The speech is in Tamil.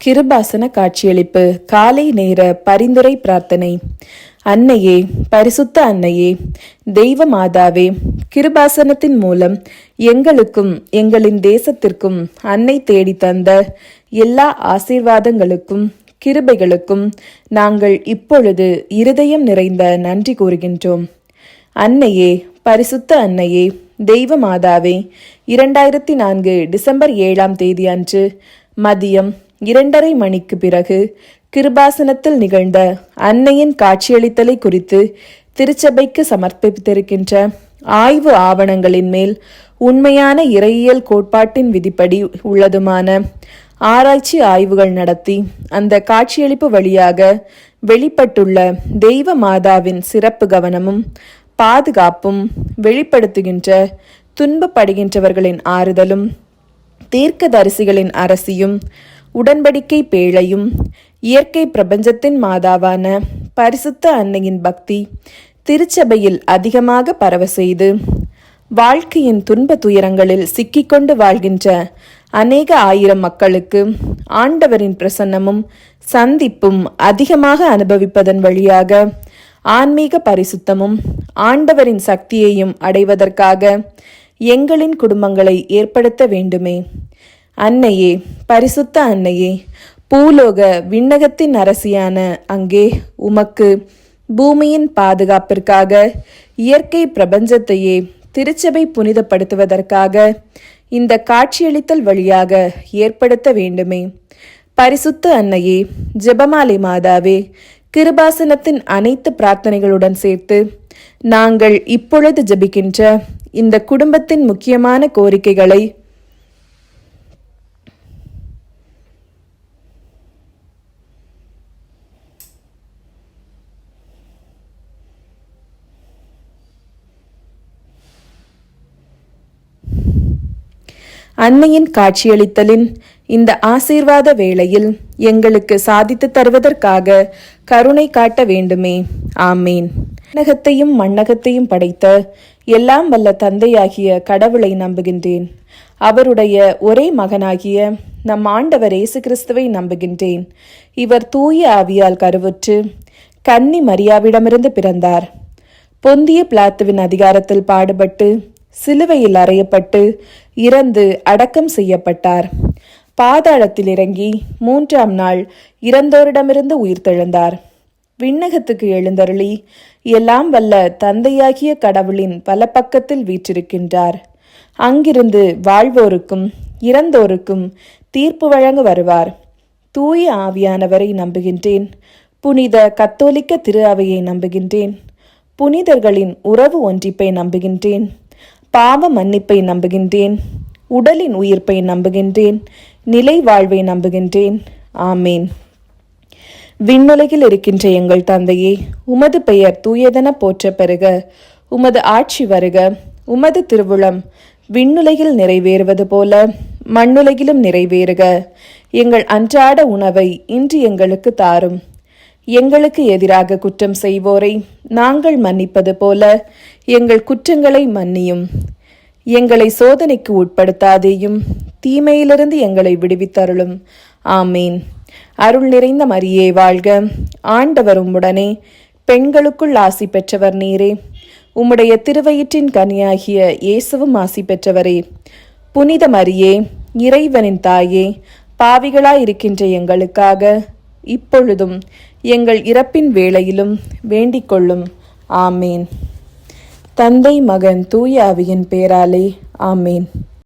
கிருபாசன காட்சியளிப்பு காலை நேர பரிந்துரை பிரார்த்தனை. அன்னையே, பரிசுத்த அன்னையே, தெய்வ மாதாவே, கிருபாசனத்தின் மூலம் எங்களுக்கும் எங்களின் தேசத்திற்கும் அன்னை தேடி தந்த எல்லா ஆசீர்வாதங்களுக்கும் கிருபைகளுக்கும் நாங்கள் இப்பொழுது இருதயம் நிறைந்த நன்றி கூறுகின்றோம். அன்னையே, பரிசுத்த அன்னையே, தெய்வ மாதாவே, 2004 டிசம்பர் 7 அன்று மதியம் 2:30 மணிக்கு பிறகு கிருபாசனத்தில் நிகழ்ந்த அன்னையின் காட்சியளித்தலை குறித்து திருச்சபைக்கு சமர்ப்பித்திருக்கின்ற ஆய்வு ஆவணங்களின் மேல் உண்மையான இறையியல் கோட்பாட்டின் விதிப்படி உள்ளதுமான ஆராய்ச்சி ஆய்வுகள் நடத்தி அந்த காட்சியளிப்பு வழியாக வெளிப்பட்டுள்ள தெய்வ மாதாவின் சிறப்பு கவனமும் பாதுகாப்பும் வெளிப்படுத்துகின்ற துன்பப்படுகின்றவர்களின் ஆறுதலும் தீர்க்கதரிசிகளின் அரசியும் உடன்படிக்கை பேழையும் இயற்கை பிரபஞ்சத்தின் மாதாவான பரிசுத்த அன்னையின் பக்தி திருச்சபையில் அதிகமாக பரவ செய்து வாழ்க்கையின் துன்ப துயரங்களில் சிக்கிக்கொண்டு வாழ்கின்ற அநேக ஆயிரம் மக்களுக்கு ஆண்டவரின் பிரசன்னமும் சந்திப்பும் அதிகமாக அனுபவிப்பதன் வழியாக ஆன்மீக பரிசுத்தமும் ஆண்டவரின் சக்தியையும் அடைவதற்காக எங்களின் குடும்பங்களை ஏற்படுத்த வேண்டுமே. அன்னையே, பரிசுத்த அன்னையே, பூலோக விண்ணகத்தின் அரசியான அங்கே உமக்கு பூமியின் பாதுகாப்பிற்காக இயற்கை பிரபஞ்சத்தையே திருச்சபை புனிதப்படுத்துவதற்காக இந்த காட்சியளித்தல் வழியாக ஏற்படுத்த வேண்டுமே. பரிசுத்த அன்னையே, ஜெபமாலை மாதாவே, கிருபாசனத்தின் அனைத்து பிரார்த்தனைகளுடன் சேர்த்து நாங்கள் இப்பொழுது ஜெபிக்கின்ற இந்த குடும்பத்தின் முக்கியமான கோரிக்கைகளை அன்னையின் காட்சியளித்தலின் இந்த ஆசீர்வாத வேளையில் எங்களுக்கு சாதித்து தருவதற்காக கருணை காட்ட வேண்டுமே. ஆமீன். விண்ணகத்தையும் மண்ணகத்தையும் படைத்த எல்லாம் வல்ல தந்தையாகிய கடவுளை நம்புகின்றேன். அவருடைய ஒரே மகனாகிய நம் ஆண்டவர் இயேசு கிறிஸ்துவை நம்புகின்றேன். இவர் தூய ஆவியால் கருவுற்று கன்னி மரியாவிடமிருந்து பிறந்தார். பொந்திய பிலாத்துவின் அதிகாரத்தில் பாடுபட்டு சிலுவையில் அறையப்பட்டு இறந்து அடக்கம் செய்யப்பட்டார். பாதாளத்தில் இறங்கி 3ஆம் நாள் இறந்தோரிடமிருந்து உயிர்த்தெழுந்தார். விண்ணகத்துக்கு எழுந்தருளி எல்லாம் வல்ல தந்தையாகிய கடவுளின் பலப்பக்கத்தில் வீற்றிருக்கின்றார். அங்கிருந்து வாழ்வோருக்கும் இறந்தோருக்கும் தீர்ப்பு வழங்க வருவார். தூய ஆவியானவரை நம்புகின்றேன். புனித கத்தோலிக்க திரு அவையை நம்புகின்றேன். புனிதர்களின் உறவு ஒன்றிப்பை நம்புகின்றேன். பாவ மன்னிப்பை நம்புகின்றேன். உடலின் உயிர்ப்பை நம்புகின்றேன். நிலை வாழ்வை நம்புகின்றேன். ஆமேன். விண்ணுலகில் இருக்கின்ற எங்கள் தந்தையே, உமது பெயர் தூயதென போற்ற பெறுக. உமது ஆட்சி வருக. உமது திருவுளம் விண்ணுலகில் நிறைவேறுவது போல மண்ணுலகிலும் நிறைவேறுக. எங்கள் அன்றாட உணவை இன்று எங்களுக்கு தாரும். எங்களுக்கு எதிராக குற்றம் செய்வோரை நாங்கள் மன்னிப்பது போல எங்கள் குற்றங்களை மன்னியும். எங்களை சோதனைக்கு உட்படுத்தாதேயும், தீமையிலிருந்து எங்களை விடுவித்தருளும். ஆமீன். அருள் நிறைந்த மரியே வாழ்க. ஆண்டவர் உம்முடனே, பெண்களுக்குள் ஆசி பெற்றவர் நீரே. உம்முடைய திருவயிற்றின் கனியாகிய இயேசுவும் ஆசி பெற்றவரே. புனித மரியே, இறைவனின் தாயே, பாவிகளாயிருக்கின்ற எங்களுக்காக இப்பொழுதும் எங்கள் இறப்பின் வேளையிலும் வேண்டிக் கொள்ளும். ஆமேன். தந்தை, மகன், தூய ஆவியின் பேராலே. ஆமேன்.